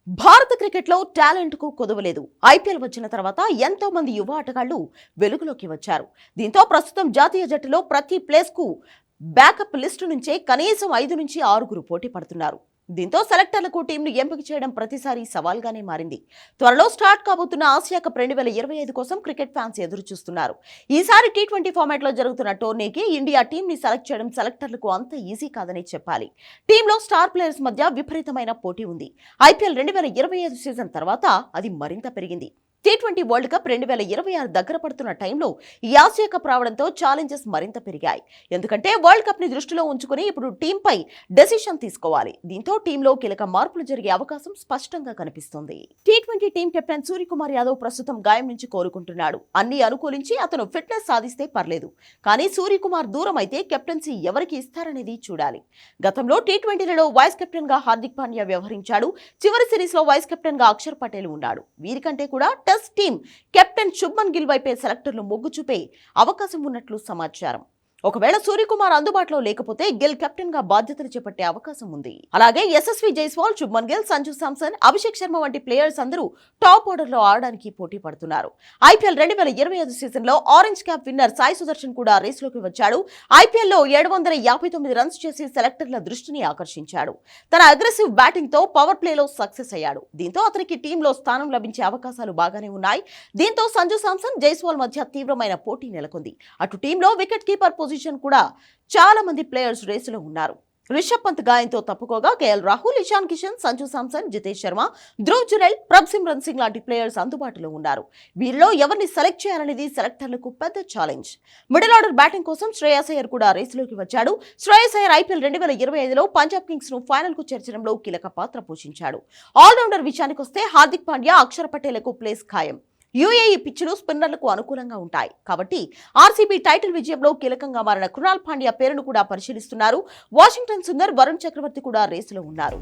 భారత క్రికెట్లో టాలెంట్ కు కొదవలేదు. ఐపీఎల్ వచ్చిన తర్వాత ఎంతో మంది యువ ఆటగాళ్లు వెలుగులోకి వచ్చారు. దీంతో ప్రస్తుతం జాతీయ జట్టులో ప్రతి ప్లేస్ కు బ్యాకప్ లిస్టు నుంచే కనీసం 5 నుంచి 6 పోటీ పడుతున్నారు. దీంతో సెలెక్టర్లకు టీంను ఎంపిక చేయడం ప్రతిసారి సవాల్గానే మారింది. త్వరలో స్టార్ట్ కాబోతున్న ఆసియా కప్ 2025 కోసం క్రికెట్ ఫ్యాన్స్ ఎదురు చూస్తున్నారు. ఈసారి టీ20 ఫార్మాట్ లో జరుగుతున్న టోర్నీకి ఇండియా టీం ని సెలెక్ట్ చేయడం సెలెక్టర్లకు అంత ఈజీ కాదని చెప్పాలి. టీంలో స్టార్ ప్లేయర్స్ మధ్య విపరీతమైన పోటీ ఉంది. ఐపీఎల్ 2025 సీజన్ తర్వాత అది మరింత పెరిగింది. టీ20 వరల్డ్ కప్ 2026 దగ్గర పడుతున్న టైంలో ఈ ఆసియా కప్ రావడంతో ఛాలెంజెస్ మరింత పెరిగాయి. ఎందుకంటే వరల్డ్ కప్ ని దృష్టిలో ఉంచుకుని ఇప్పుడు టీంపై డెసిషన్ తీసుకోవాలి. దీంతో టీంలో కీలక మార్పులు జరిగే అవకాశం స్పష్టంగా కనిపిస్తుంది. T20 team captain Suryakumar Yadav ప్రస్తుతం గాయం నుంచి కోలుకుంటున్నాడు. అన్ని అనుకూలించి అతను ఫిట్నెస్ సాధిస్తే పర్లేదు. కానీ సూర్యకుమార్ దూరం అయితే కెప్టెన్సీ ఎవరికి ఇస్తారనేది చూడాలి. గతంలో టీ20లలో వైస్ కెప్టెన్ గా హార్దిక్ పాండ్యా వ్యవహరించాడు. చివరి సిరీస్ లో వైస్ కెప్టెన్ గా అక్షర్ పటేల్ ఉన్నాడు. వీరికంటే కూడా test team captain Shubman Gill వైపే సెలెక్టర్లు మొగ్గు చూపే అవకాశం ఉన్నట్లు సమాచారం. ఒకవేళ సూర్యకుమార్ అందుబాటులో లేకపోతే గిల్ కెప్టెన్ గా బాధ్యతలు చేపట్టే అవకాశం ఉంది. అలాగే యశస్వి జైస్వాల్, శుభ్మన్ గిల్, సంజు శాంసన్, అభిషేక్ శర్మ వంటి ప్లేయర్స్ అందరూ టాప్ ఆర్డర్ లో ఆడడానికి పోటీ పడుతున్నారు. ఐపీఎల్ 2025 సీజన్ లో orange cap winner Sai Sudarshan కూడా రేసులోకి వచ్చాడు. ఐపీఎల్ లో 759 రన్స్ చేసి సెలెక్టర్ల దృష్టిని ఆకర్షించాడు. తన అగ్రెసివ్ బ్యాటింగ్ తో పవర్ ప్లే లో సక్సెస్ అయ్యాడు. దీంతో అతనికి టీంలో స్థానం లభించే అవకాశాలు బాగానే ఉన్నాయి. దీంతో సంజు శాంసన్, జైస్వాల్ మధ్య తీవ్రమైన పోటీ నెలకొంది. అటు టీంలో వికెట్ కీపర్ పొజిషన్ కూడా చాలా మంది ప్లేయర్స్ రేసులో ఉన్నారు. రిషబ్ పంత్ గాయంతో తప్పుకోగా కేఎల్ రాహుల్, ఇషాన్ కిషన్, సంజు శాంసన్, జితేష్ శర్మ, ధ్రువ్ జురెల్, ప్రభ్సిమ్రన్ సింగ్ లాంటి ప్లేయర్స్ అందుబాటులో ఉన్నారు. వీరిలో ఎవరిని సెలెక్ట్ చేయాలనేది సెలెక్టర్లకు పెద్ద ఛాలెంజ్. మిడిల్ ఆర్డర్ బ్యాటింగ్ కోసం శ్రేయస్ అయ్యర్ కూడా రేసులోకి వచ్చాడు. శ్రేయస్ అయ్యర్ ఐపీఎల్ 2025లో పంజాబ్ కింగ్స్ ను ఫైనల్ కు చేర్చడంలో కీలక పాత్ర పోషించాడు. ఆల్రౌండర్ విషయానికి వస్తే హార్దిక్ పాండ్యా, అక్షర్ పటేల్కు ప్లేస్ ఖాయం. యూఏఈ పిచ్చులు స్పిన్నర్లకు అనుకూలంగా ఉంటాయి కాబట్టి ఆర్సీబీ టైటిల్ విజయంలో కీలకంగా మారిన కృణాల్ పాండ్యా పేరును కూడా పరిశీలిస్తున్నారు. వాషింగ్టన్ సుందర్, వరుణ్ చక్రవర్తి కూడా రేసులో ఉన్నారు.